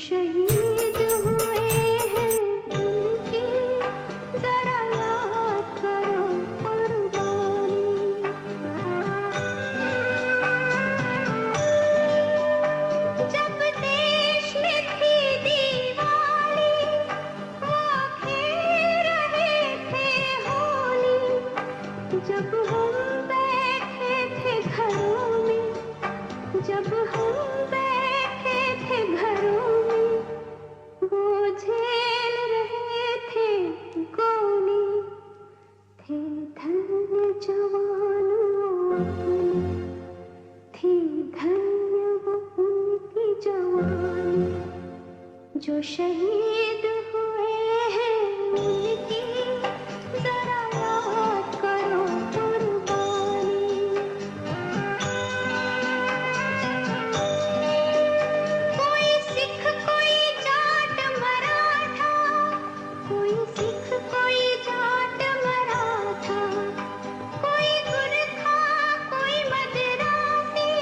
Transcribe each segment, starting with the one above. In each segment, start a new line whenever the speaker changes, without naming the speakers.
शहीद हुए हैं उनकी जरा याद करो कुर्बानी। जब देश में थी दीवाली वो खेल रहे थे होली। जब हम बैठे थे घरों में, जब हम बैठे थे घरों में, वो झेल रहे थे गोली। थे धन्य जवान वो अपने, थी धन्य वो उनकी जवानी। जो शहीद हुए हैं उनकी जरा याद करो कुर्बानी। कोई सिख कोई जाट मराठा, कोई सिख कोई जाट मराठा, कोई गुरखा कोई मदरासी,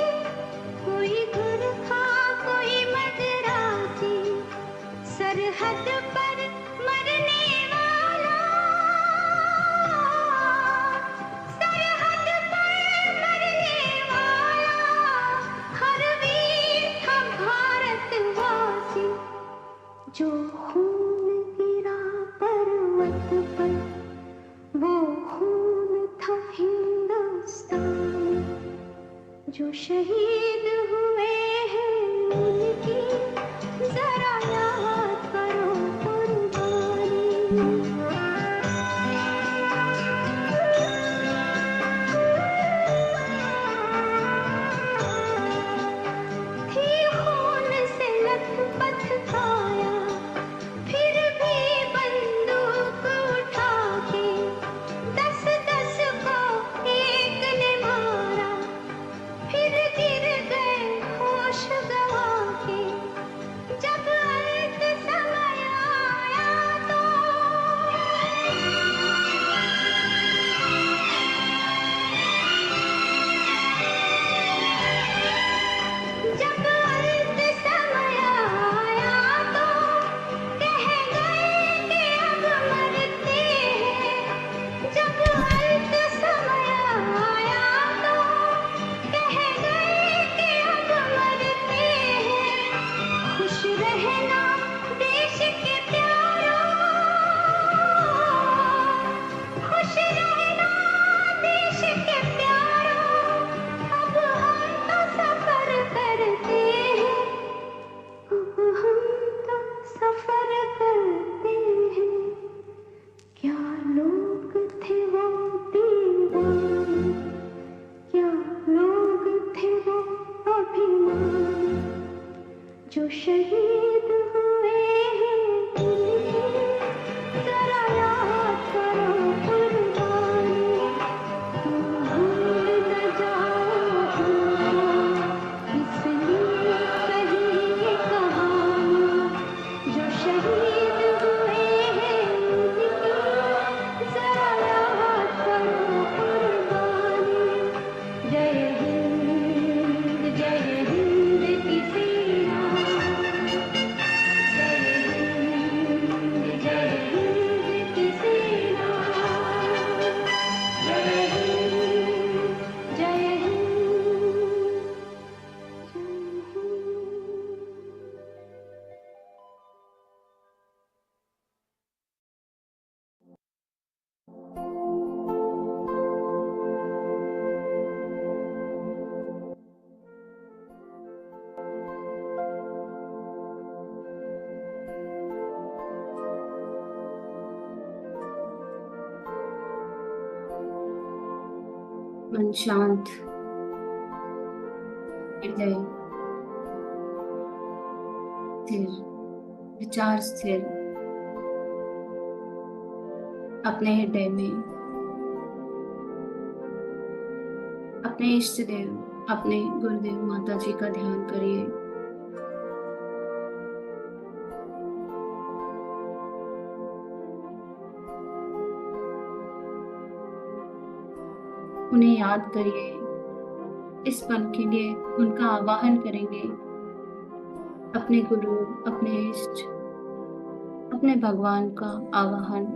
कोई गुरखा कोई मदरासी। सरहद पर मरने वाला, सरहद पर मरने वाला, हर वीर था भारतवासी। जो खून गिरा पर्वत पर वो खून था हिंदुस्तानी। जो शहीद हुए हैं उनकी जरा याद करो कुर्बानी। थी खून से लथपथ काया, फिर भी बंदूक उठा के 10-10 को एक ने मारा। फिर गिर गए होश गवा के, जब अंत समय आया तो जब अंत समय आया तो कह गए कि अब मरते हैं। जब अंत समय आया तो कह गए कि अब मरते हैं। खुश रहना देश के प्यारों, खुश रहना देश के प्यारों। अब हम तो सफर करते हैं, अब हम तो सफर करते हैं। क्या लोग थे वो दीवाने, क्या लोग थे वो अभिमानी। जो शहीद हुए हैं उनकी जरा याद करो कुर्बानी। तुम भूल न जाओ उनको, इसलिए कही ये कहानी। जो शहीद हुए हैं उनकी जरा याद करो कुर्बानी। जय हिंद की सेना, जय हिंद की सेना, जय हिंद, जय हिंद, जय हिंद।
मन शांत, हृदय स्थिर, विचार स्थिर। अपने हृदय में अपने इष्ट देव, अपने गुरुदेव माता जी का ध्यान करिए। उन्हें याद करिए। इस पल के लिए उनका आवाहन करेंगे। अपने गुरु, अपने इष्ट, अपने भगवान का आवाहन।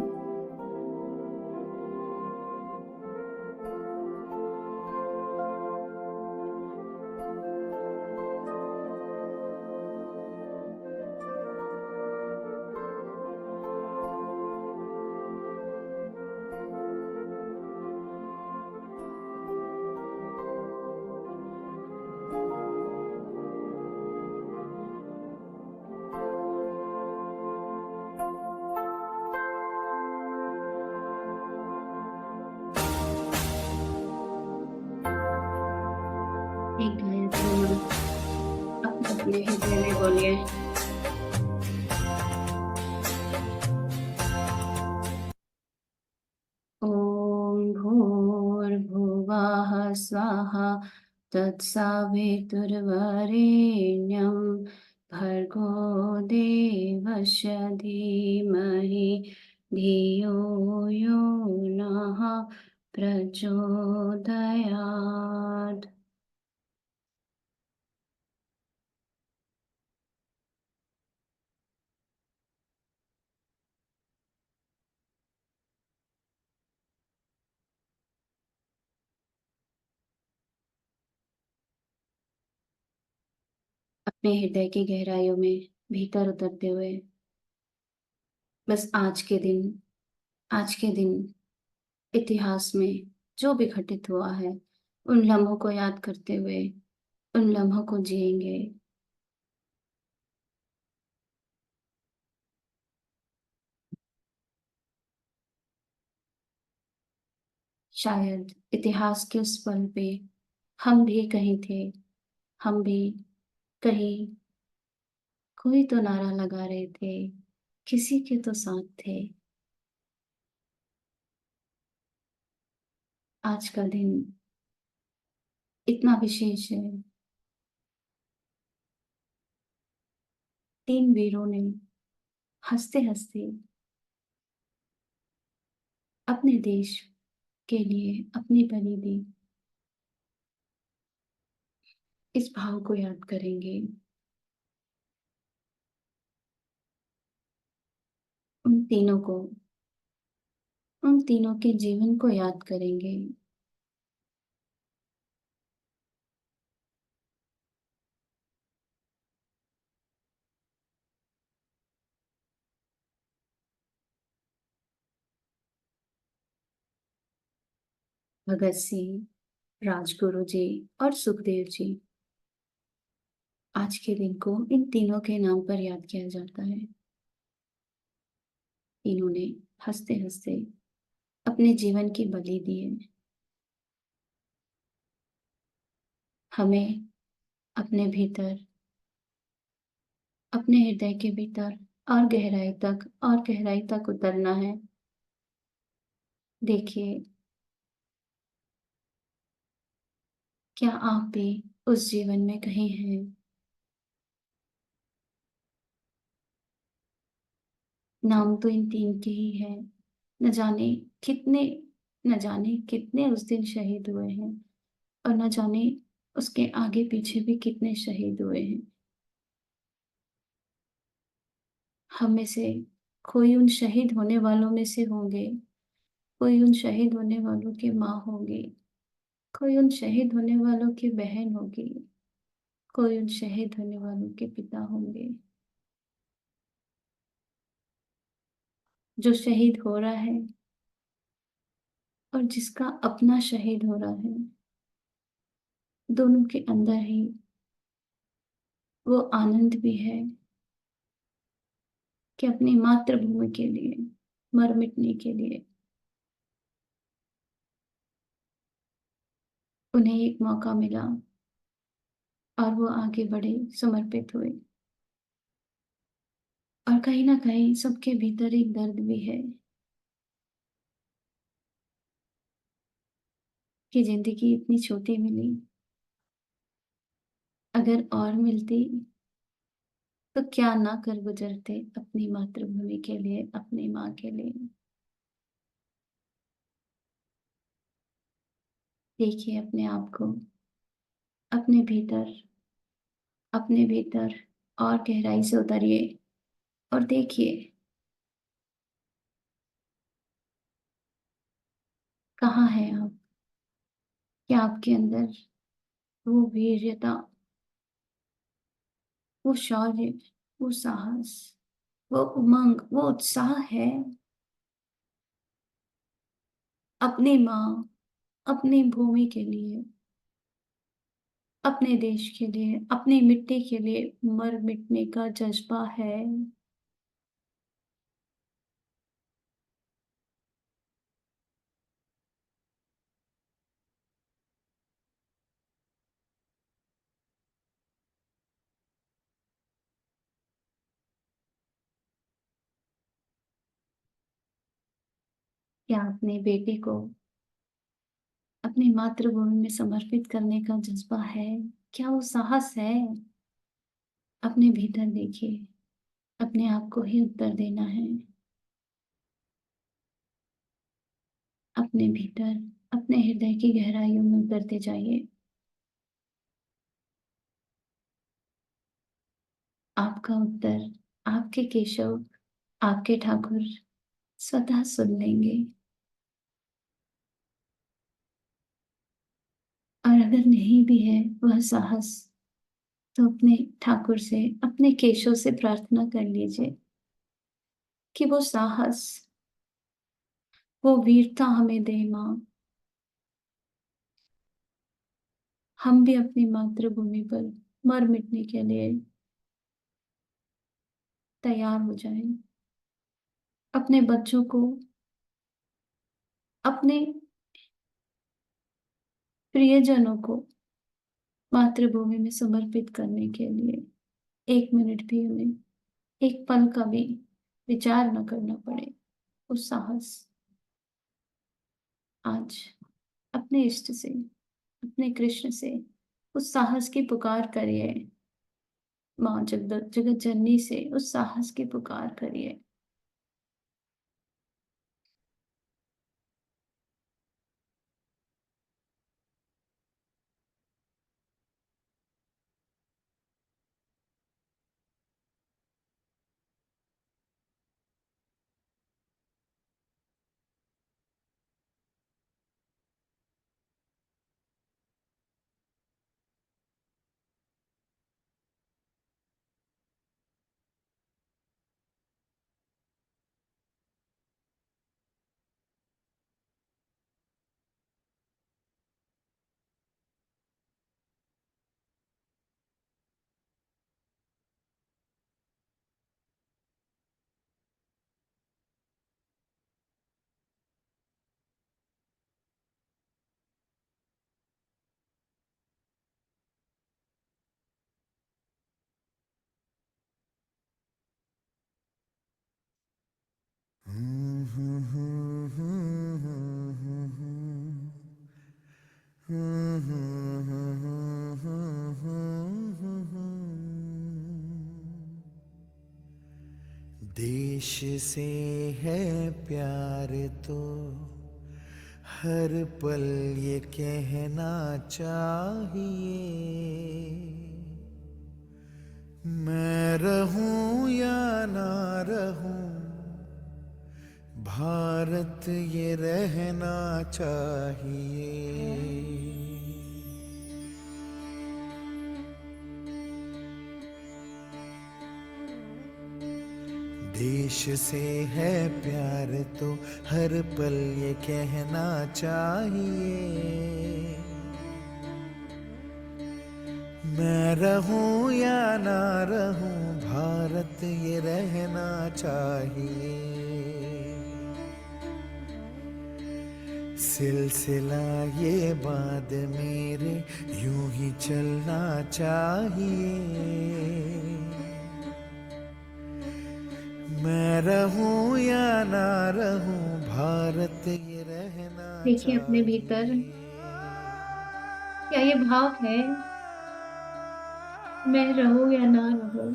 एक गायत्री मंत्र अपने अपने हृदय में बोलिए। ॐ भूर्भुवः स्वाहा तत्सवितुर्वरेण्यं भर्गो देवस्य धीमहि धियो यो नः प्रचोदयात्। अपने हृदय की गहराइयों में भीतर उतरते हुए बस आज के दिन इतिहास में जो भी घटित हुआ है उन लम्हों को याद करते हुए उन लम्हों को जिएंगे। शायद इतिहास के उस पल पे हम भी कहीं थे, हम भी कहीं कोई तो नारा लगा रहे थे, किसी के तो साथ थे। आज का दिन इतना विशेष है। तीन वीरों ने हंसते हंसते अपने देश के लिए अपनी बलि दी। इस भाव को याद करेंगे, उन तीनों को, उन तीनों के जीवन को याद करेंगे। भगत सिंह, राजगुरु जी और सुखदेव जी। आज के दिन को इन तीनों के नाम पर याद किया जाता है। इन्होंने हंसते हंसते अपने जीवन की बलि दी है। हमें अपने भीतर, अपने हृदय के भीतर और गहराई तक उतरना है। देखिए, क्या आप भी उस जीवन में कहीं हैं? नाम तो इन तीन के ही है। न जाने कितने, न जाने कितने उस दिन शहीद हुए हैं और न जाने उसके आगे पीछे भी कितने शहीद हुए हैं। हम में से कोई उन शहीद होने वालों में से होंगे, कोई उन शहीद होने वालों की माँ होगी, कोई उन शहीद होने वालों की बहन होगी, कोई उन शहीद होने वालों के पिता होंगे। जो शहीद हो रहा है और जिसका अपना शहीद हो रहा है, दोनों के अंदर ही वो आनंद भी है कि अपनी मातृभूमि के लिए मर मिटने के लिए उन्हें एक मौका मिला और वो आगे बढ़े, समर्पित हुए। और कहीं ना कहीं सबके भीतर एक दर्द भी है कि जिंदगी इतनी छोटी मिली, अगर और मिलती तो क्या ना कर गुजरते अपनी मातृभूमि के लिए, अपनी माँ के लिए। देखिए अपने आप को, अपने भीतर, अपने भीतर और गहराई से उतरिए और देखिए कहाँ हैं आप। क्या आपके अंदर वो वीर्यता, वो शौर्य, वो साहस, वो उमंग, वो उत्साह है अपनी माँ, अपनी भूमि के लिए, अपने देश के लिए, अपनी मिट्टी के लिए मर मिटने का जज्बा है। क्या अपने बेटे को अपनी मातृभूमि में समर्पित करने का जज्बा है? क्या वो साहस है? अपने भीतर देखिए, अपने आप को ही उत्तर देना है। अपने भीतर, अपने हृदय की गहराइयों में उतरते जाइए। आपका उत्तर आपके केशव, आपके ठाकुर स्वतः सुन लेंगे। और अगर नहीं भी है वह साहस, तो अपने ठाकुर से, अपने केशव से प्रार्थना कर लीजिए कि वो साहस, वो वीरता हमें दे माँ। हम भी अपनी मातृभूमि पर मर मिटने के लिए तैयार हो जाएं। अपने बच्चों को अपने प्रियजनों को मातृभूमि में समर्पित करने के लिए एक मिनट भी उन्हें, एक पल का भी विचार न करना पड़े। उस साहस आज अपने इष्ट से, अपने कृष्ण से उस साहस की पुकार करिए। माँ जगत जगत जननी से उस साहस की पुकार करिए।
देश से है प्यार तो हर पल ये कहना चाहिए, मैं रहूं या ना रहूं भारत ये रहना चाहिए। देश से है प्यार तो हर पल ये कहना चाहिए, मैं रहूं या ना रहूं भारत ये रहना चाहिए। सिलसिला ये बात मेरे यूं ही चलना चाहिए, मैं रहूं या ना रहूं भारत ये रहना
देखिए अपने भीतर,
चाहिए।
क्या ये भाव है, मैं रहूं या ना रहूं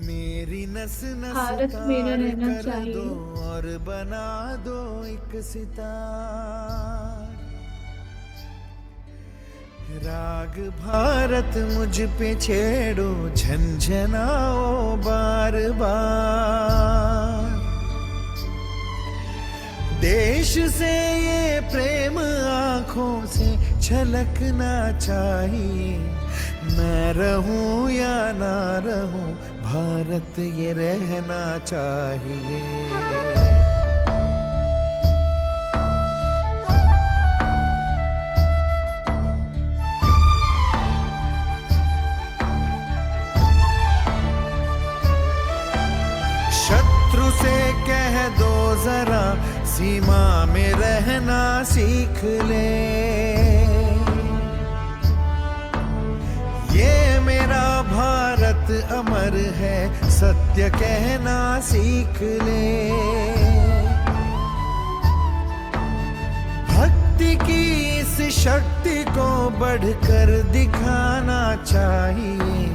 मेरी नस नस
भारत मेरा
तार
रहना
कर दो
चाहिए।
और बना दो एक सितार, राग भारत मुझ पे छेड़ो, झंझनाओ बार बार। देश से ये प्रेम आंखों से छलकना चाहिए। मैं रहूं या ना रहूं, भारत ये रहना चाहिए। शत्रु से कह दो जरा, सीमा में रहना सीख ले। ये मेरा भारत अमर है, सत्य कहना सीख ले। भक्ति की इस शक्ति को बढ़कर दिखाना चाहिए।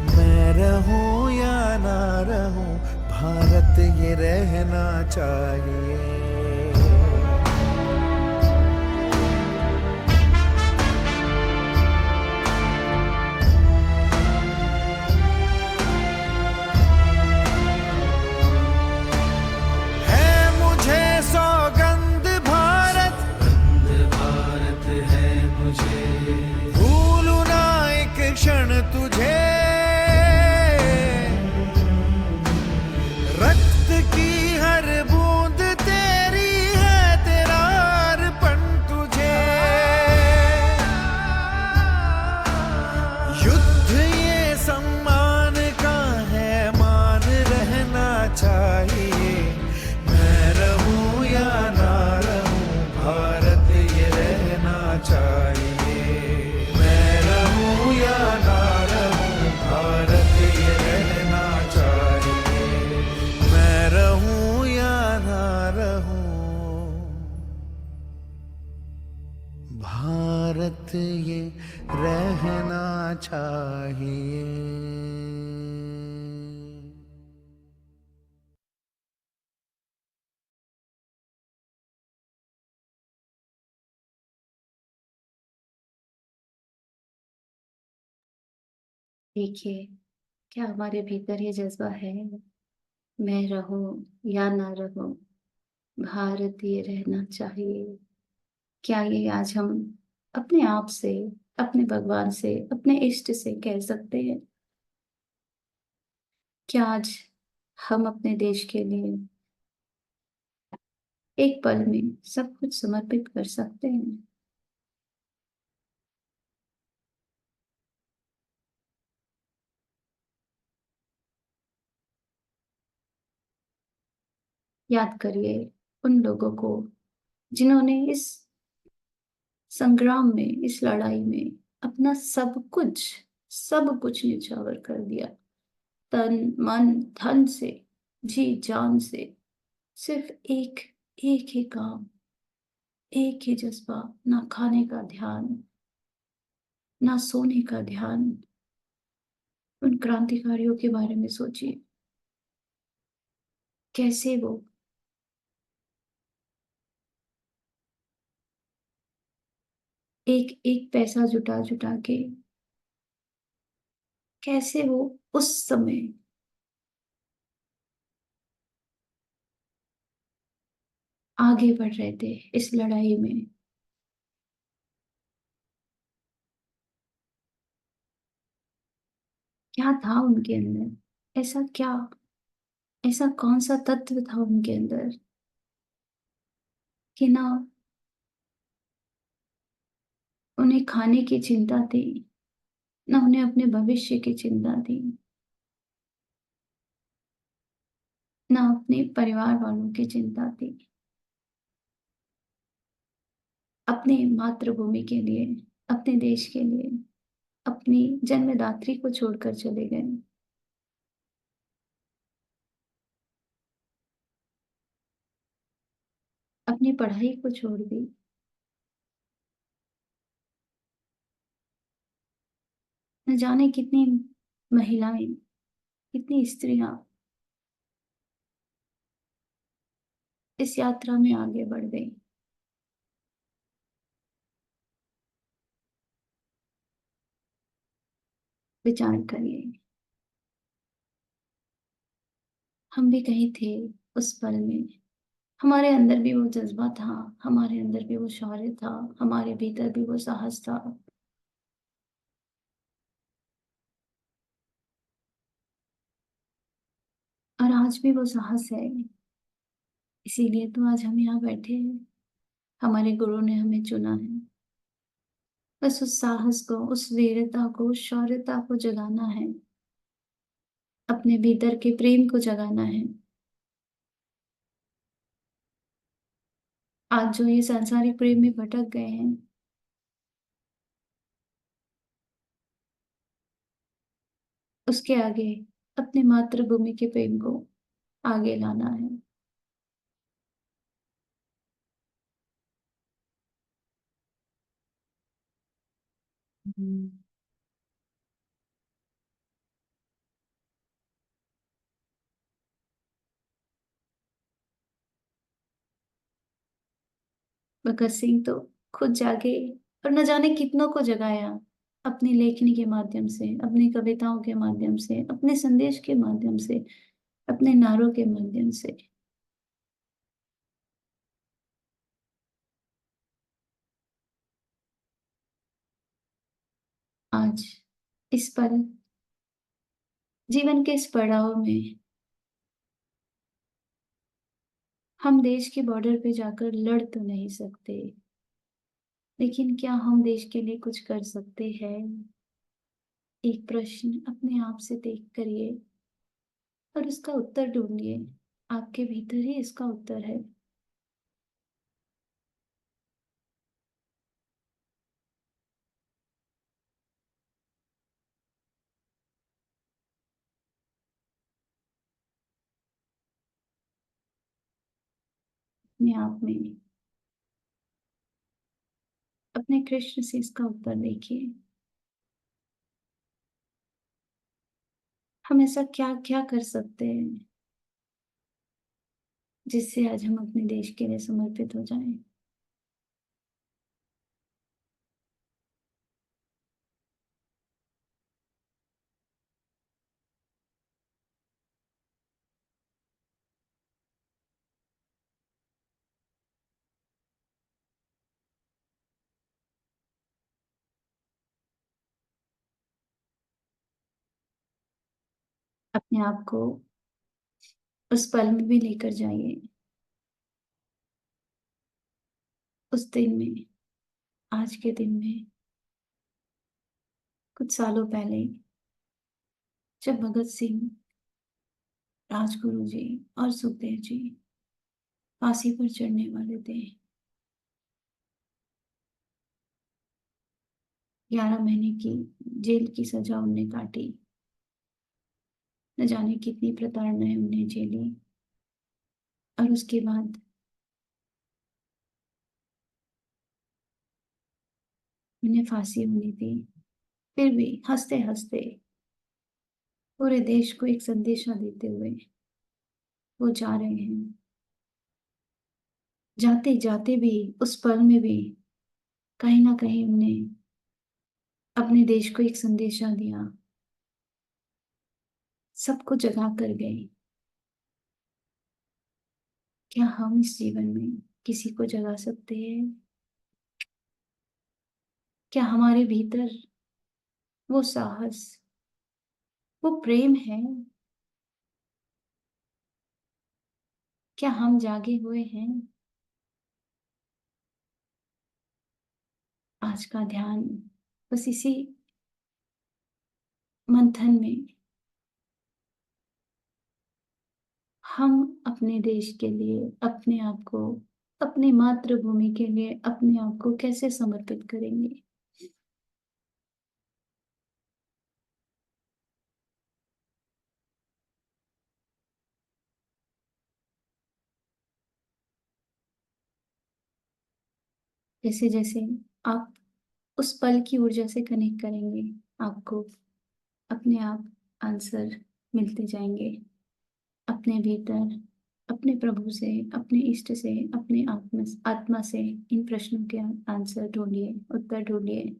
मैं रहूं या ना रहूं, भारत ये रहना चाहिए। है मुझे सौगंध भारत, भारत है मुझे, भूलूं ना एक क्षण तुझे। रक्त की हर बूंद तेरी है, तेरा अर्पण तुझे। युद्ध ये सम्मान का है, मान रहना चाहिए। मैं रहूं या ना रहूं, भारत ये रहना चाहिए। मैं रहूं या ना रहूं, भारत ये रहना चाहिए। मैं रहूं या ना रहूं, भारत ये रहना चाहिए।
देखिए, क्या हमारे भीतर ये जज्बा है? मैं रहूं या ना रहूं, भारत ये रहना चाहिए। क्या ये आज हम अपने आप से, अपने भगवान से, अपने इष्ट से कह सकते हैं? क्या आज हम अपने देश के लिए एक पल में सब कुछ समर्पित कर सकते हैं? याद करिए उन लोगों को जिन्होंने इस संग्राम में, इस लड़ाई में अपना सब कुछ न्यौछावर कर दिया। तन मन धन से, जी जान से, सिर्फ एक एक ही काम, एक ही जज्बा, ना खाने का ध्यान, ना सोने का ध्यान। उन क्रांतिकारियों के बारे में सोचिए, कैसे वो एक एक पैसा जुटा जुटा के, कैसे वो उस समय आगे बढ़ रहे थे इस लड़ाई में। क्या था उनके अंदर? ऐसा क्या, ऐसा कौन सा तत्व था उनके अंदर कि ना उन्हें खाने की चिंता थी, ना उन्हें अपने भविष्य की चिंता थी, ना अपने परिवार वालों की चिंता थी। अपने मातृभूमि के लिए, अपने देश के लिए, अपनी जन्मदात्री को छोड़कर चले गए। अपनी पढ़ाई को छोड़ दी। न जाने कितनी महिलाएं, कितनी स्त्रियां इस यात्रा में आगे बढ़ गई। विचार करिए, हम भी कहीं थे उस पल में। हमारे अंदर भी वो जज्बा था, हमारे अंदर भी वो शौर्य था, हमारे भीतर भी वो साहस था। और आज भी वो साहस है। इसीलिए तो आज हम यहाँ बैठे हैं। हमारे गुरु ने हमें चुना है। बस उस साहस को, उस वीरता को, उस शौर्यता को जगाना है। अपने भीतर के प्रेम को जगाना है। आज जो ये सांसारिक प्रेम में भटक गए हैं, उसके आगे अपने मातृभूमि के प्रेम को आगे लाना है। भगत सिंह तो खुद जागे और न जाने कितनों को जगाया, अपनी लेखनी के माध्यम से, अपनी कविताओं के माध्यम से, अपने संदेश के माध्यम से, अपने नारों के माध्यम से। आज इस पल, जीवन के इस पड़ाव में, हम देश के बॉर्डर पे जाकर लड़ तो नहीं सकते, लेकिन क्या हम देश के लिए कुछ कर सकते हैं? एक प्रश्न अपने आप से देख करिए और उसका उत्तर ढूंढिए। आपके भीतर ही इसका उत्तर है। अपने आप में, अपने कृष्ण से इसका उत्तर देखिए। हम ऐसा क्या क्या कर सकते हैं जिससे आज हम अपने देश के लिए समर्पित हो जाएं? अपने आप को उस पल में भी लेकर जाइए, उस दिन में, आज के दिन में, कुछ सालों पहले, जब भगत सिंह, राजगुरु जी और सुखदेव जी फांसी पर चढ़ने वाले थे। 11 महीने की जेल की सजा उन्हें काटी। न जाने कितनी प्रताड़नाएं उन्हें झेली। और उसके बाद उन्हें फांसी होनी थी। फिर भी हंसते हंसते पूरे देश को एक संदेशा देते हुए वो जा रहे हैं। जाते जाते भी, उस पल में भी कहीं ना कहीं उन्हें अपने देश को एक संदेशा दिया। सबको जगा कर गए। क्या हम इस जीवन में किसी को जगा सकते हैं? क्या हमारे भीतर वो साहस, वो प्रेम है? क्या हम जागे हुए हैं? आज का ध्यान बस इसी मंथन में, हम अपने देश के लिए अपने आप को, अपनी मातृभूमि के लिए अपने आप को कैसे समर्पित करेंगे? जैसे जैसे आप उस पल की ऊर्जा से कनेक्ट करेंगे, आपको अपने आप आंसर मिलते जाएंगे। अपने भीतर, अपने प्रभु से, अपने इष्ट से, अपने आत्मा आत्मा से इन प्रश्नों के आंसर ढूंढिए, उत्तर ढूंढिए।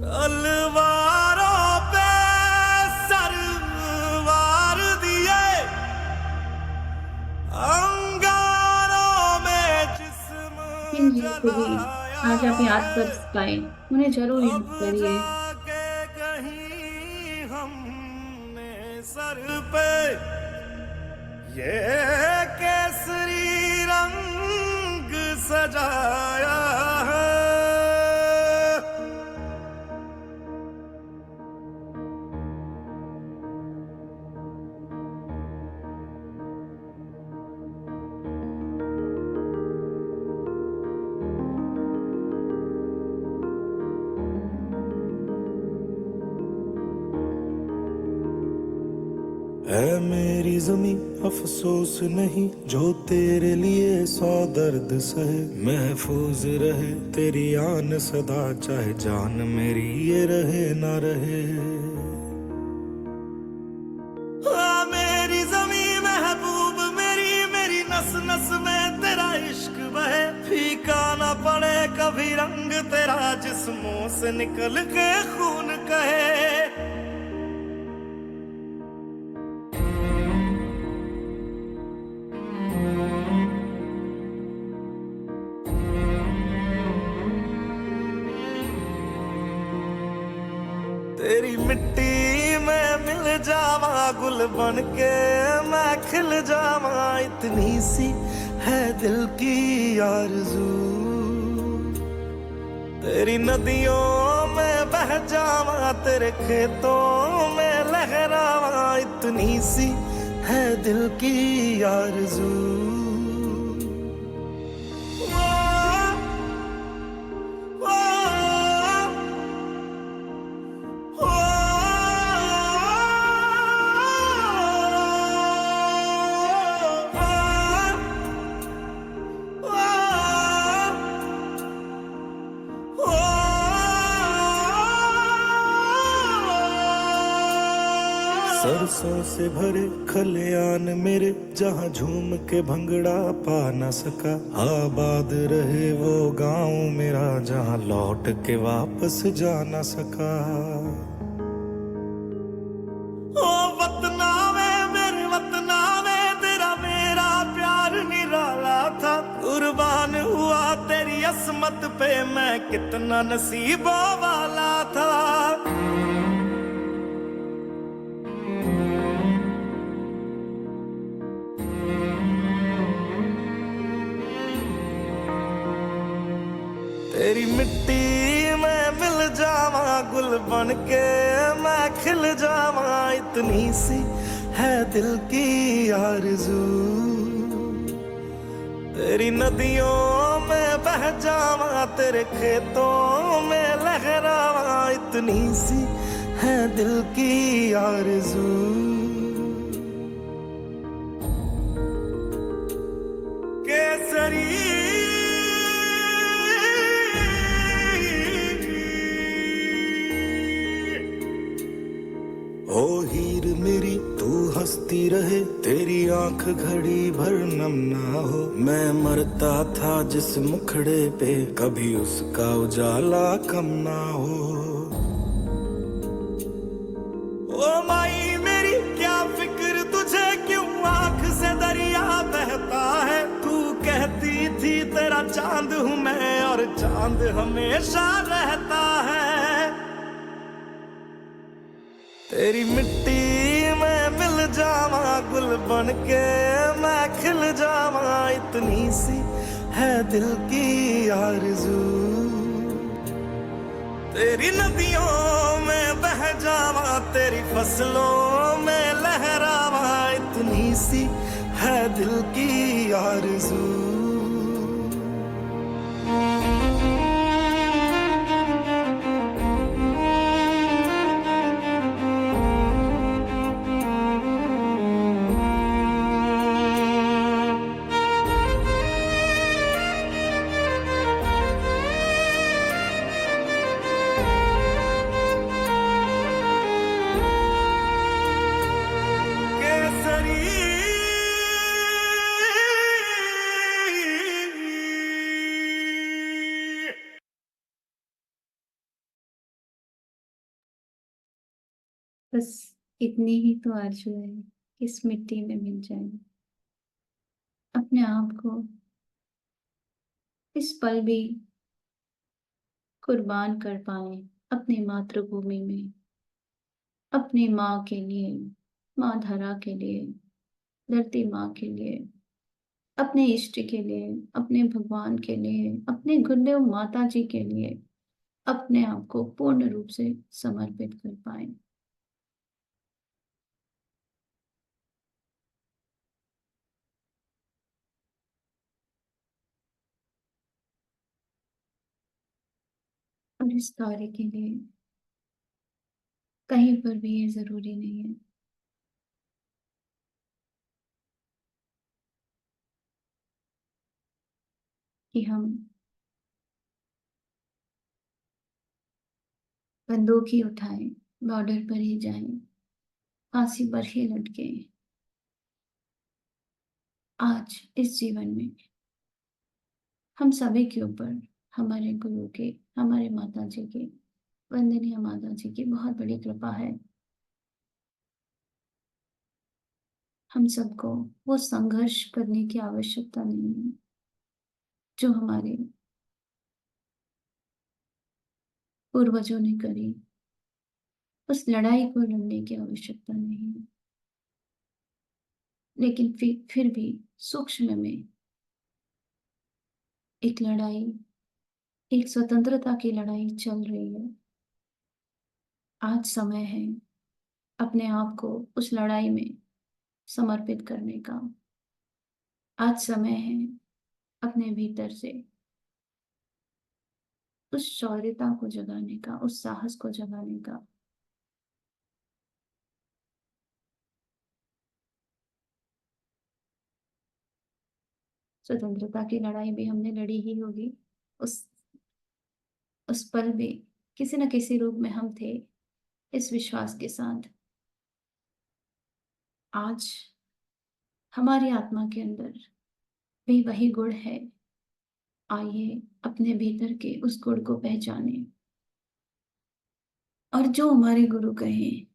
तलवारों पे सरवार दिए, अंगारों में जिस्म
इन जी को भी
जलाया
आज आप याद कर
है।
पाए, उन्हें जरूर याद
अब
करिए।
जाके कहीं हमने सर पे ये केसरी रंग सजाया है। है मेरी जमी अफसोस नहीं, जो तेरे लिए 100 दर्द सहे। महफूज रहे तेरी आन सदा, चाहे जान मेरी ये रहे ना रहे। मेरी जमी महबूब मेरी, मेरी नस नस में तेरा इश्क बहे। फीका ना पड़े कभी रंग तेरा, जिस्मों से निकल के खून कहे। तेरी मिट्टी में मिल जावा, गुल बन के मैं खिल जावा। इतनी सी है दिल की आरज़ू, तेरी नदियों में बह जावा, तेरे खेतों में लहरावा। इतनी सी है दिल की आरज़ू। सरसों से भरे खलियान मेरे, जहाँ झूम के भंगड़ा पा न सका। आबाद रहे वो गांव मेरा, जहाँ लौट के वापस जा न सका। ओ वतना में मेरे वतना में, तेरा मेरा प्यार निराला था। कुर्बान हुआ तेरी असमत पे, मैं कितना नसीबों वाला था। तेरी मिट्टी में मिल जावा, गुल बन के मैं खिल जावा। इतनी सी है दिल की आरज़ू, तेरी नदियों में बह जावा, तेरे खेतों में लहरावा। इतनी सी है दिल की आरज़ू। केसरी ओ हीर मेरी तू हंसती रहे, तेरी आंख घड़ी भर नम ना हो। मैं मरता था जिस मुखड़े पे, कभी उसका उजाला कम ना हो। ओ माई मेरी क्या फिक्र तुझे, क्यों आंख से दरिया बहता है। तू कहती थी तेरा चांद हूँ मैं, और चांद हमेशा रहता है। तेरी मिट्टी में मिल जावा, गुल बन के मैं खिल जावा। इतनी सी है दिल की आरज़ू, तेरी नदियों में बह जावा, तेरी फसलों में लहरावा। इतनी सी है दिल की आरज़ू। केसरी
बस इतनी ही तो आरज़ू है कि इस मिट्टी में मिल जाए, अपने आप को इस पल भी कुर्बान कर पाएँ अपनी मातृभूमि में, अपनी माँ के लिए, माँ धरा के लिए, धरती माँ के लिए, अपने इष्ट के लिए, अपने भगवान के लिए, अपने गुरुदेव माता जी के लिए अपने आप को पूर्ण रूप से समर्पित कर पाएँ। और इस कार्य के लिए कहीं पर भी ये ज़रूरी नहीं है कि हम बंदूक ही उठाएँ, बॉर्डर पर ही जाएँ, फांसी पर ही लटकें। आज इस जीवन में हम सभी के ऊपर हमारे गुरु के, हमारे माता जी के, वंदनीय माता जी की बहुत बड़ी कृपा है। हम सबको वो संघर्ष करने की आवश्यकता नहीं है, जो हमारे पूर्वजों ने करी। उस लड़ाई को लड़ने की आवश्यकता नहीं है, लेकिन फिर भी सूक्ष्म में एक लड़ाई, एक स्वतंत्रता की लड़ाई चल रही है। आज समय है अपने आप को उस लड़ाई में समर्पित करने का। आज समय है अपने भीतर से उस शौर्यता को जगाने का, उस साहस को जगाने का। स्वतंत्रता की लड़ाई भी हमने लड़ी ही होगी। उस उस पल भी किसी न किसी रूप में हम थे, इस विश्वास के साथ। आज हमारी आत्मा के अंदर भी वही गुण है। आइए अपने भीतर के उस गुण को पहचानें और जो हमारे गुरु कहें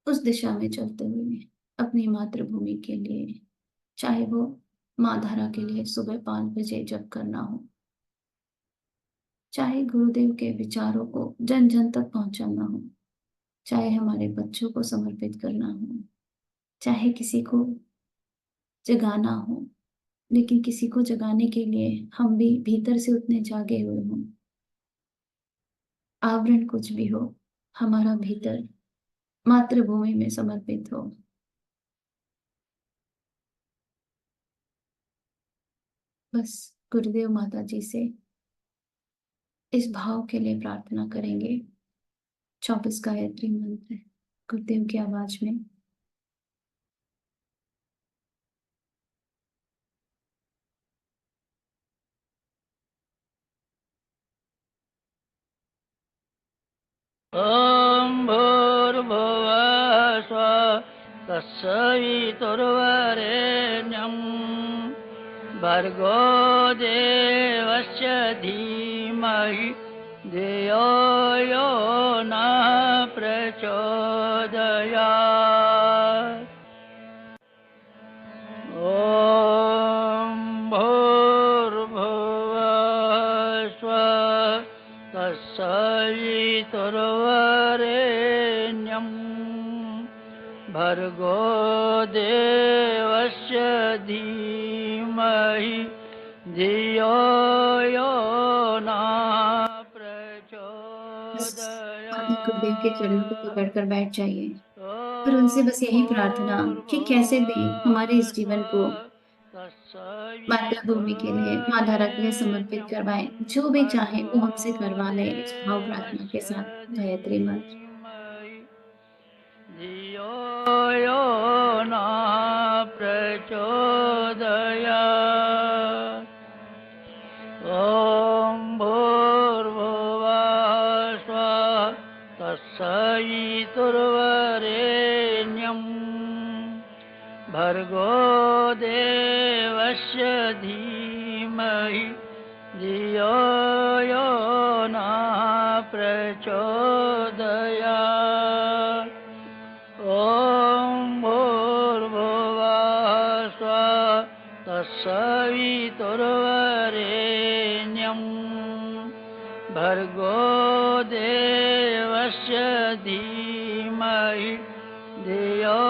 उस दिशा में चलते हुए अपनी मातृभूमि के लिए, चाहे वो माँ धारा के लिए सुबह 5 बजे जप करना हो, चाहे गुरुदेव के विचारों को जन जन तक पहुंचाना हो, चाहे हमारे बच्चों को समर्पित करना हो, चाहे किसी को जगाना हो, लेकिन किसी को जगाने के लिए हम भी भीतर से उतने जागे हुए हों। आवरण कुछ भी हो, हमारा भीतर मातृभूमि में समर्पित हो। बस गुरुदेव माता जी से इस भाव के लिए प्रार्थना करेंगे। 24 गायत्री मंत्र गुरुदेव की आवाज में।
ॐ भूर्भुवः स्वः तत्सवितुर्वरेण्यं भर्गो देवस्य धीमहि धियो यो नः प्रचोदयात्। ॐ भूर्भुवः स्वः तत्सवितुर्वरेण्यं भर्गो देवस्य धीमहि धियो यो नः
बस अपने गुरुदेव के चरणों को पकड़कर
प्रचोदयात्।
बैठ जाइए और उनसे बस यही प्रार्थना कि कैसे भी हमारे इस जीवन को मातृभूमि के लिए, माँ धारा के लिए समर्पित करवाएं। जो भी चाहे वो हमसे करवा ले इस भाव प्रार्थना के साथ गायत्री मंत्र।
धियो यो नः प्रचोदयात्। ॐ भूर्भुवः स्वः तत्सवितुर्वरेण्यं भर्गो देवस्य धीमहि धियो यो नः प्रचोदयात्। भर्गो देवस्य धीमहि धियो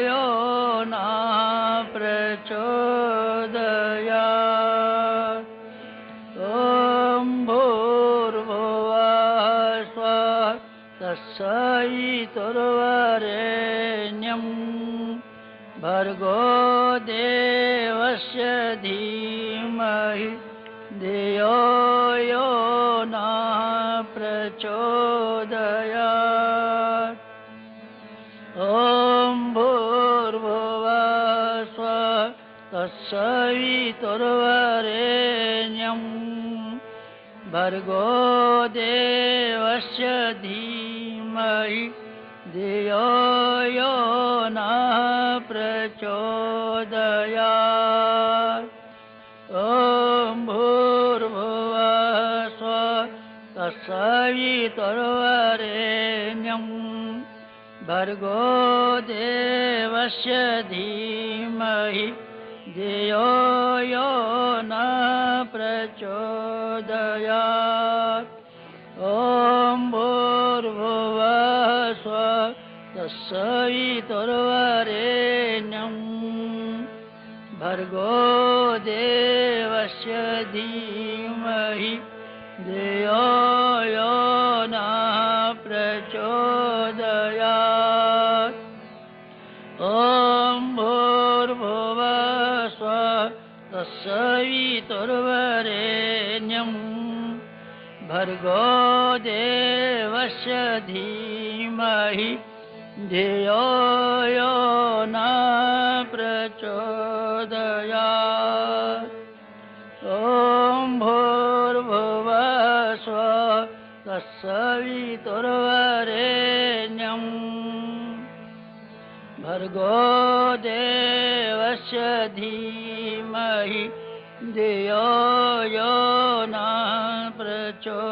यो न प्रचोदयात्। ॐ भूर्भुवः स्वः तत्सवितुर्वरेण्यं भर्गो देवस्य धीमहि धियो यो न प्रचोदयात्। ॐ भूर्भुवः स्वः तत्सवितुर्वरेण्यं भर्गो देवस्य धीमहि धियो यो न प्रचोदयात्। ॐ भूर्भुवः स्वः तत्सवितुर्वरेण्यं भर्गो देवस्य धीमहि धियो यो न प्रचोदयात्। ॐ भूर्भुवः स्वः तत्सवितुर्वरेण्यं भर्गो देवस्य धीमहि धियो यो न प्रचोदयात्। ॐ भूर्भुवः स्वः तत्सवितुर्वरेण्यं भर्गो देवस्य धीमहि धियो यो न प्रचोदयात्। ॐ भूर्भुवः स्वः तत्सवितुर्वरेण्यं भर्गो देवस्य धीमहि धियो यो न प्रचोदयात्।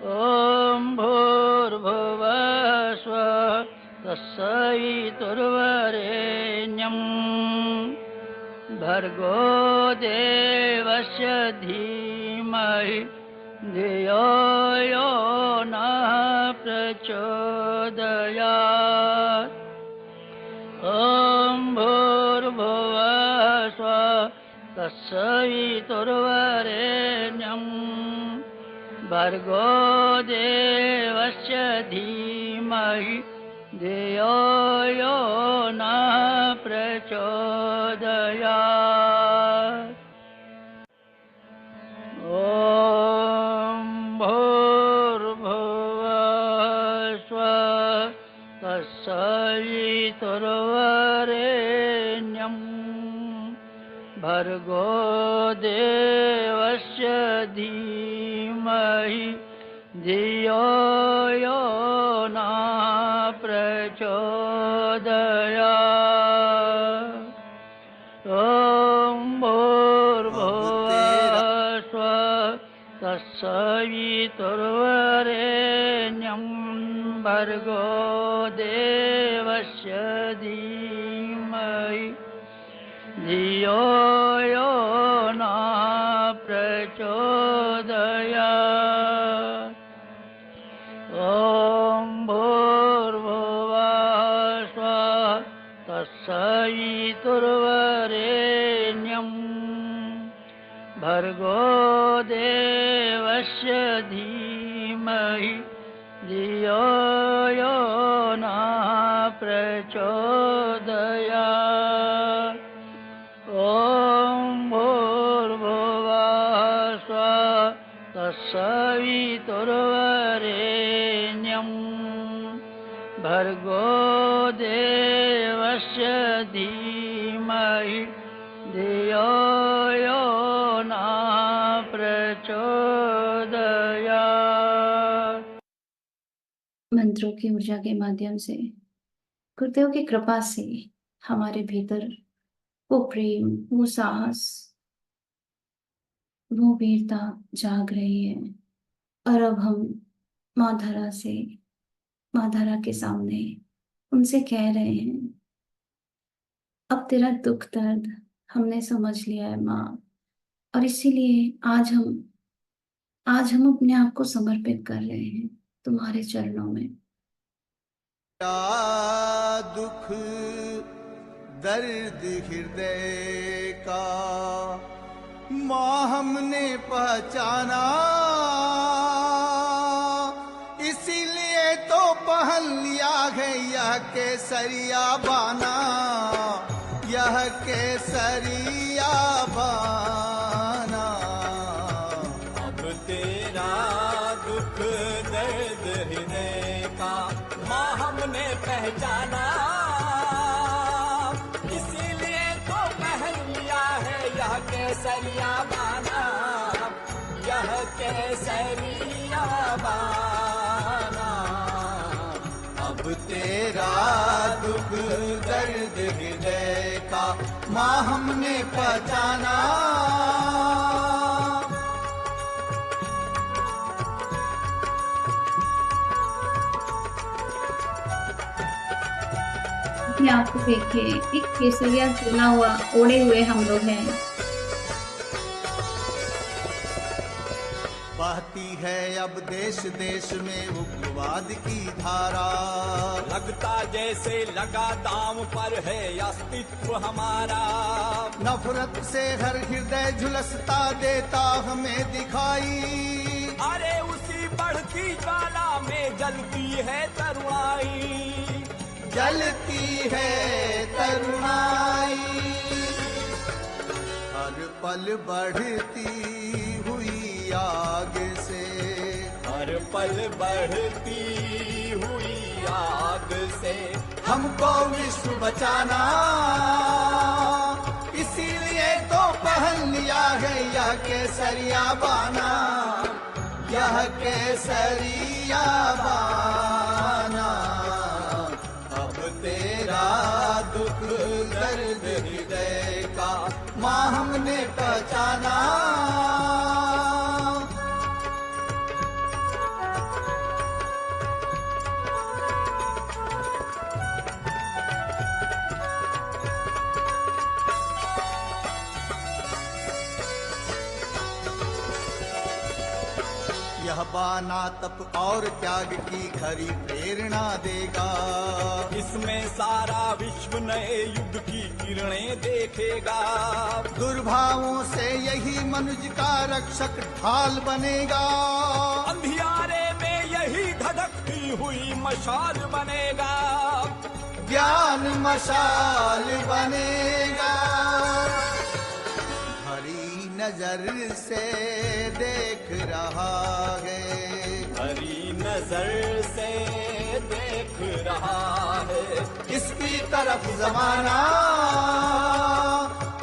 ॐ भूर्भुवः स्वः तत्सवितुर्वरेण्यं भर्गो देवस्य धीमहि धियो यो न प्रचोदयात्। ॐ भूर्भुवः स्वः तत्सवितुर्वरेण्यं भर्गो देवस्य धीमहि धियो यो न प्रचोदयात्। ॐ भूर्भुवः स्वः तत्सवितुर्वरेण्यं भर्गो देवस्य धीमहि धियो यो न प्रचोदयात्। ॐ भूर्भुवः स्वः तत्सवितुर्वरेण्यं भर्गो देवस्य धीमहि धियो यो न प्रचोदयात्। ॐ भूर्भुवः स्वः तत्सवितुर्वरेण्यं भर्गो देवस्य धीमहि धियो यो न प्रचोदयात्। ॐ भूर्भुवः स्वः तत्सवितुर्वरेण्यं भर्गो देवस्य धीमहि धियो यो न प्रचोदयात्।
मंत्रों की ऊर्जा के माध्यम से गुरुदेव की कृपा से हमारे भीतर वो प्रेम, वो साहस, वो वीरता जाग रही है। और अब हम माँ धरा के सामने उनसे कह रहे हैं, अब तेरा दुख दर्द हमने समझ लिया है माँ। और इसीलिए आज हम अपने आप को समर्पित कर रहे हैं तुम्हारे चरणों में।
क्या दुख दर्द हृदय का माँ हमने पहचाना, इसीलिए तो पहन लिया है यह केसरिया बाना, यह केसरिया बाना।
अब तेरा दुख दर्द हृदय का माँ हमने पहचाना, इसीलिए तो पहन लिया है यह केसरिया बाना, यह केसरिया बाना।
अब तेरा दुख दर्द हृदय का माँ हमने पहचाना।
ये आपको देखिए, एक केसरिया चुना हुआ ओढ़े हुए हम लोग हैं।
बहती है अब देश देश में उग्रवाद की धारा,
लगता जैसे लगा दाम पर है अस्तित्व हमारा।
नफरत से हर हृदय झुलसता देता हमें दिखाई,
अरे उसी बढ़ती ज्वाला में जलती है तरुणाई,
जलती है तरुणाई। हर पल बढ़ती हुई आग से,
हर पल बढ़ती हुई आग से
हमको विश्व बचाना, इसीलिए तो पहन लिया है यह केसरिया बाना, यह केसरिया बाना। अब तेरा दुख दर्द हृदय का माँ हमने पहचाना। यह बाना तप और त्याग की खरी प्रेरणा देगा,
इसमें सारा विश्व नए युग की किरणें देखेगा।
दुर्भावों से यही मनुष्य का रक्षक ढाल बनेगा,
अंधियारे में यही धधकती हुई मशाल बनेगा,
ज्ञान मशाल बनेगा। हरी नजर से देख रहा है,
हरी नजर से देख रहा है
इसकी तरफ जमाना,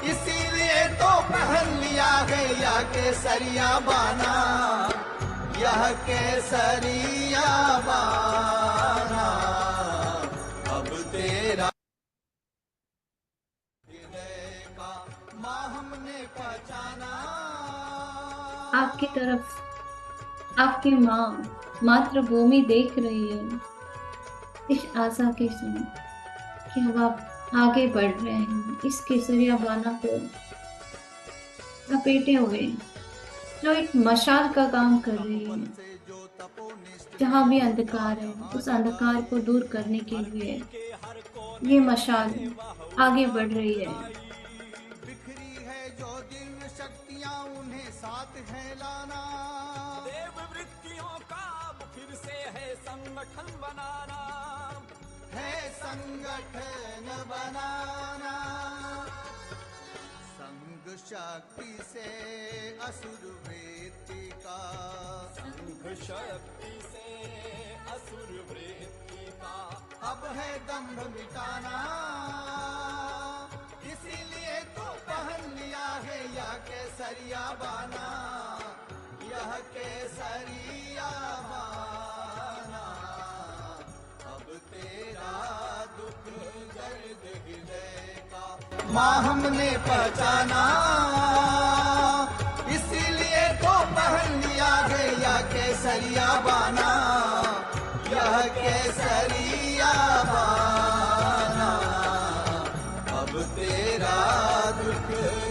इसीलिए तो पहन लिया है यह केसरिया बाना, यह केसरिया बाना। अब तेरा हृदय का माँ हमने पहचाना।
आपकी तरफ आपकी माँ मातृभूमि देख रही है, इस आशा के साथ कि अब आप आगे बढ़ रहे हैं इस केसरिया बाना को लपेटे हुए, जो एक मशाल का काम कर रही है। जहाँ भी अंधकार है उस अंधकार को दूर करने के लिए ये मशाल आगे बढ़ रही है।
बिखरी है जो दिव्य शक्तियाँ उन्हें साथ है लाना,
देव वृत्तियों का अब फिर से है संगठन बनाना,
है संगठन बनाना। संग शक्ति से असुर वृत्ति का,
संघ शक्ति से असुर वृत्ति का
अब है दंभ मिटाना, इसीलिए तो पहन लिया है यह केसरिया बाना, यह केसरिया बाना। अब तेरा दुख दर्द हृदय का माँ हमने पहचाना, इसीलिए तो पहन लिया है यह केसरिया बाना, यह केसरिया बाना। अब तेरा दुख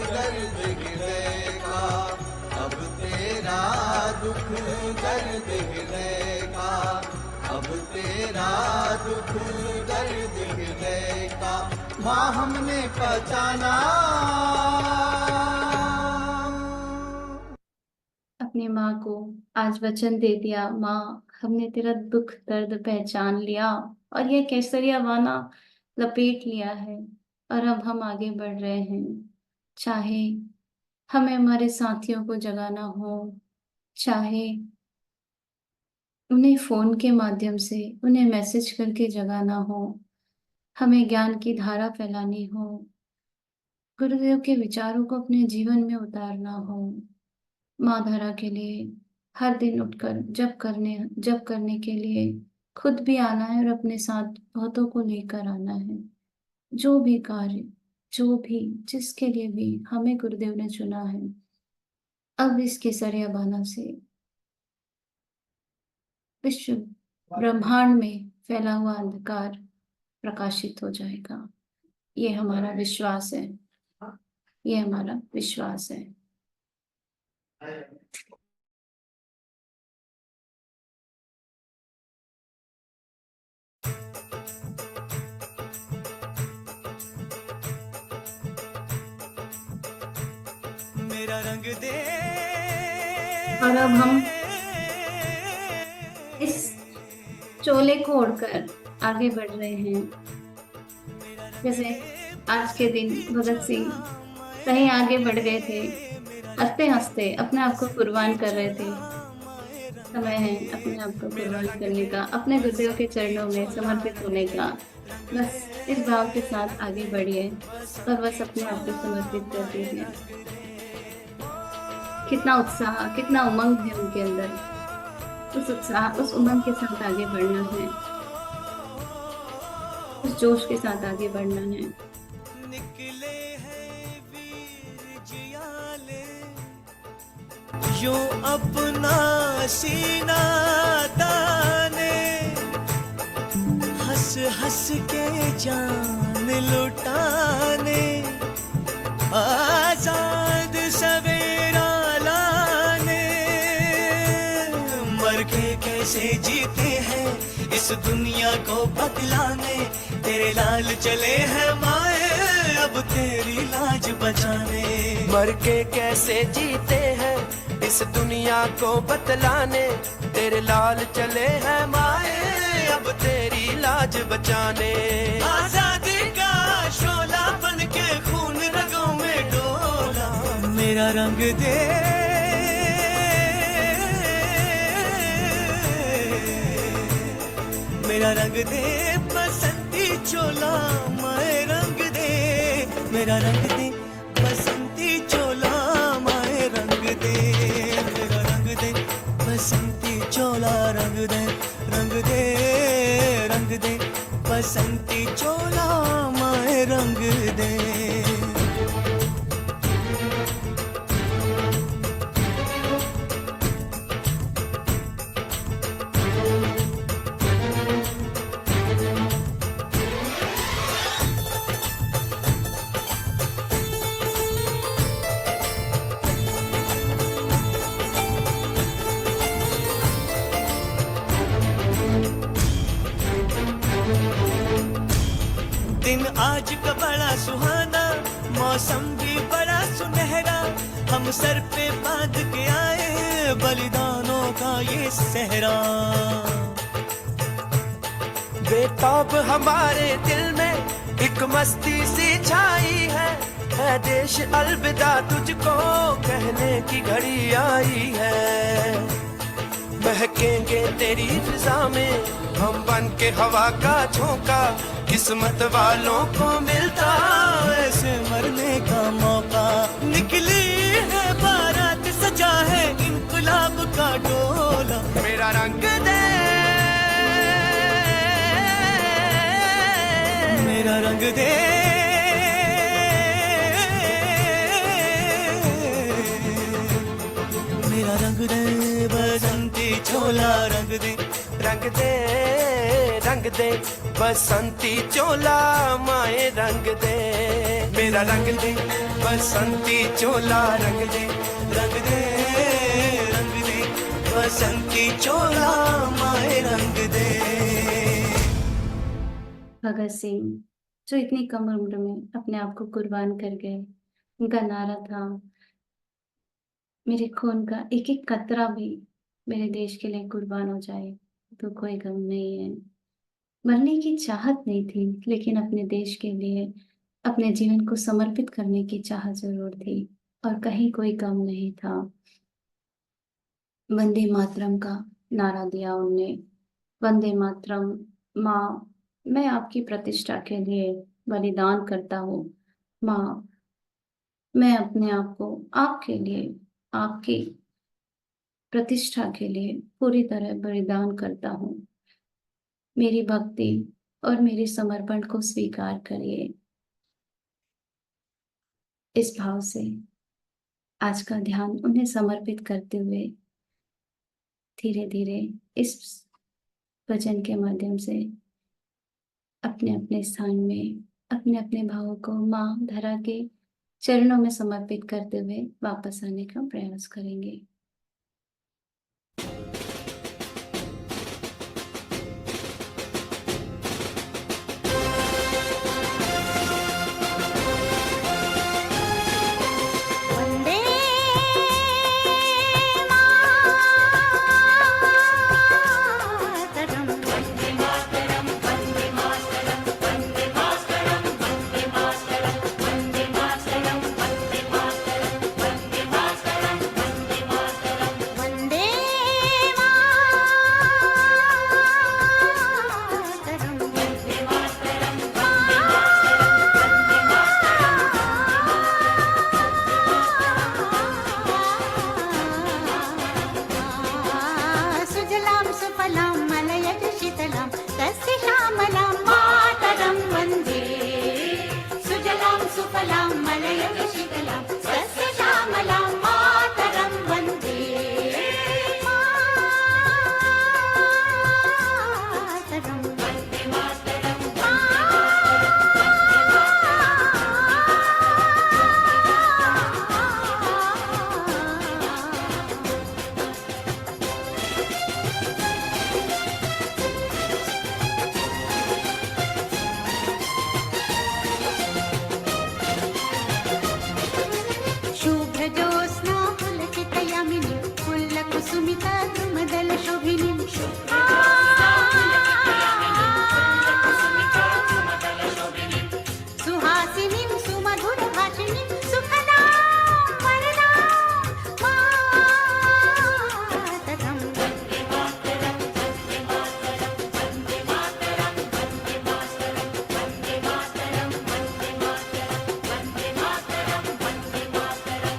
दर्द हृदय का
तेरा दुख दर्द हृदय का, अब तेरा दुख दर्द हृदय का माँ हमने पहचाना।
अपनी माँ को आज वचन दे दिया, माँ हमने तेरा दुख दर्द पहचान लिया और ये केसरिया वाना लपेट लिया है और अब हम आगे बढ़ रहे हैं। चाहे हमें हमारे साथियों को जगाना हो, चाहे उन्हें फोन के माध्यम से उन्हें मैसेज करके जगाना हो, हमें ज्ञान की धारा फैलानी हो, गुरुदेव के विचारों को अपने जीवन में उतारना हो, माँ धारा के लिए हर दिन उठकर जप करने के लिए खुद भी आना है और अपने साथ बहुतों को लेकर आना है। जो भी कार्य, जो भी जिसके लिए भी हमें गुरुदेव ने चुना है, अब इस केसरिया बाना से विश्व ब्रह्मांड में फैला हुआ अंधकार प्रकाशित हो जाएगा। ये हमारा विश्वास है, ये हमारा विश्वास है।
मेरा रंग दे।
और अब हम इस चोले को ओढ़कर आगे बढ़ रहे हैं। जैसे आज के दिन भगत सिंह कहीं आगे बढ़ गए थे, हंसते हंसते अपने आप को कुर्बान कर रहे थे। समय है अपने आप को कुर्बान करने का, अपने गुरुदेव के चरणों में समर्पित होने का। बस इस भाव के साथ आगे बढ़िए और बस अपने आप को समर्पित कर दीजिए। कितना उत्साह, कितना उमंग है उनके अंदर। उस उत्साह, उस उमंग के साथ आगे बढ़ना है, उस जोश के साथ आगे बढ़ना है।
निकले हैं वीर जियाले, यूं अपना सीना ताने, हंस हंस के जान लुटाने, आजाद सवेरा लाने। मर के कैसे जीते हैं इस दुनिया को बदलाने, तेरे लाल चले हैं माए अब तेरी लाज बचाने।
मर के कैसे जीते हैं इस दुनिया को बतलाने, तेरे लाल चले हैं माए अब तेरी लाज बचाने।
आजादी का शोला बन के खून रगों में डोला, मेरा रंग दे। मेरा रंग दे बसंती चोला, माए रंग दे। मेरा रंग दे बसंती चोला, माए रंग दे। मेरा रंग दे बसंती चोला, रंग दे, रंग दे, रंग दे बसंती चोला, माए रंग दे। दिन आज का बड़ा सुहाना, मौसम भी बड़ा सुनहरा, हम सर पे बांध के आए बलिदानों का ये सहरा।
बेताब हमारे दिल में एक मस्ती सी छाई है देश अलविदा तुझको कहने की घड़ी आई है। महकेंगे तेरी फिजा में हम बन के हवा का झोंका, किस्मत वालों को मिलता
ऐसे मरने का मौका। निकली है बारात, सजा है इंकलाब का डोला,
मेरा रंग दे।
मेरा रंग दे। मेरा रंग दे बसंती चोला, रंग दे,
रंग दे, रंग दे बसंती चोला, माए रंग दे। मेरा रंग दे बसंती चोला, रंग दे,
रंग दे, रंग
सिंहासन की चोला माए रंग दे।
भगत सिंह जो इतनी कम उम्र में अपने आप को कुर्बान कर गए, उनका नारा था, मेरे खून का एक एक कतरा भी मेरे देश के लिए कुर्बान हो जाए तो कोई गम नहीं है। मरने की चाहत नहीं थी, लेकिन अपने देश के लिए अपने जीवन को समर्पित करने की चाहत जरूर थी, और कहीं कोई गम नहीं था। वंदे मातरम का नारा दिया उनने। वंदे मातरम, माँ मैं आपकी प्रतिष्ठा के लिए बलिदान करता हूँ। माँ मैं अपने आप को आपके लिए, आपकी प्रतिष्ठा के लिए पूरी तरह बलिदान करता हूँ। मेरी भक्ति और मेरे समर्पण को स्वीकार करिए। इस भाव से आज का ध्यान उन्हें समर्पित करते हुए धीरे धीरे इस भजन के माध्यम से अपने अपने स्थान में अपने अपने भावों को माँ धरा के चरणों में समर्पित करते हुए वापस आने का प्रयास करेंगे।
वंदे मातरम, वंदे मातरम, वंदे मातरम, वंदे मातरम, वंदे मातरम, वंदे मातरम, वंदे मातरम, वंदे मातरम, वंदे मातरम, वंदे मातरम, वंदे मातरम, सुजलां सुफलां मलयज शीतलां तस्य श्यामलां मातरं वन्दे। सुजलां सुफलां मलयज शीतलां तस्य श्यामलां मातरं वन्दे। मातरं वन्दे मातरं शुभ्रजोत्स्ना पुलकितयामिनी पुल्लकुसुमिता द्रुमदलशोभिनीं सुहासिनीं सुमधुरभाषिणीं सुखदां वरदां मातरं वन्दे मातरं, वन्दे मातरं, वन्दे मातरं, वन्दे मातरं, वन्दे मातरं, वन्दे मातरं, वन्दे मातरं, वन्दे मातरं।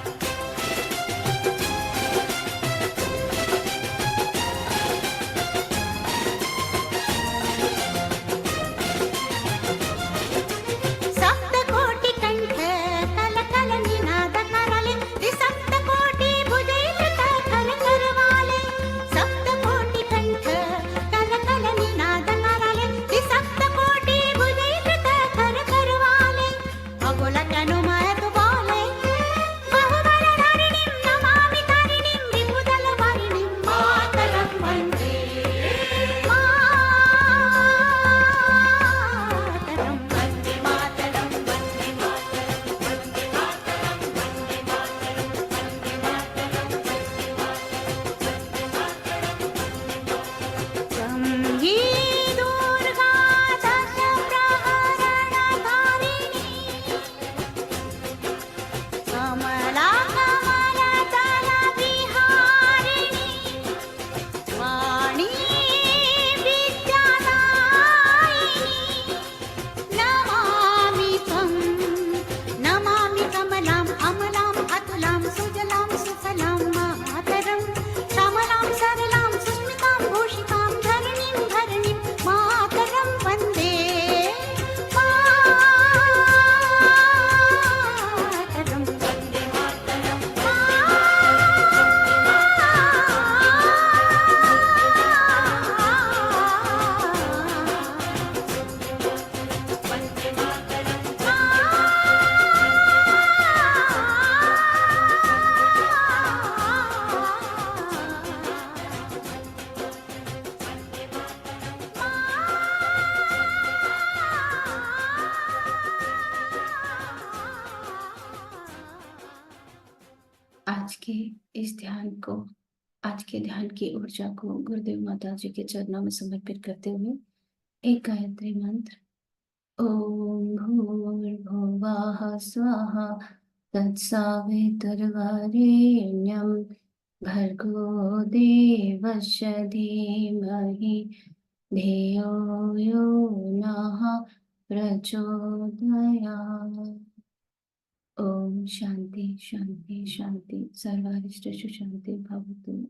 आज के इस ध्यान को, आज के ध्यान की ऊर्जा को गुरुदेव माता जी के चरणों में समर्पित करते हुए एक गायत्री मंत्र। ओम भूर्भुवः स्वः तत्सवितुर्वरेण्यं भर्गो देवस्य धीमहि धियो यो नः प्रचोदयात्। ओम शांति शांति शांति। सर्वारिष्ट शांति भवतु।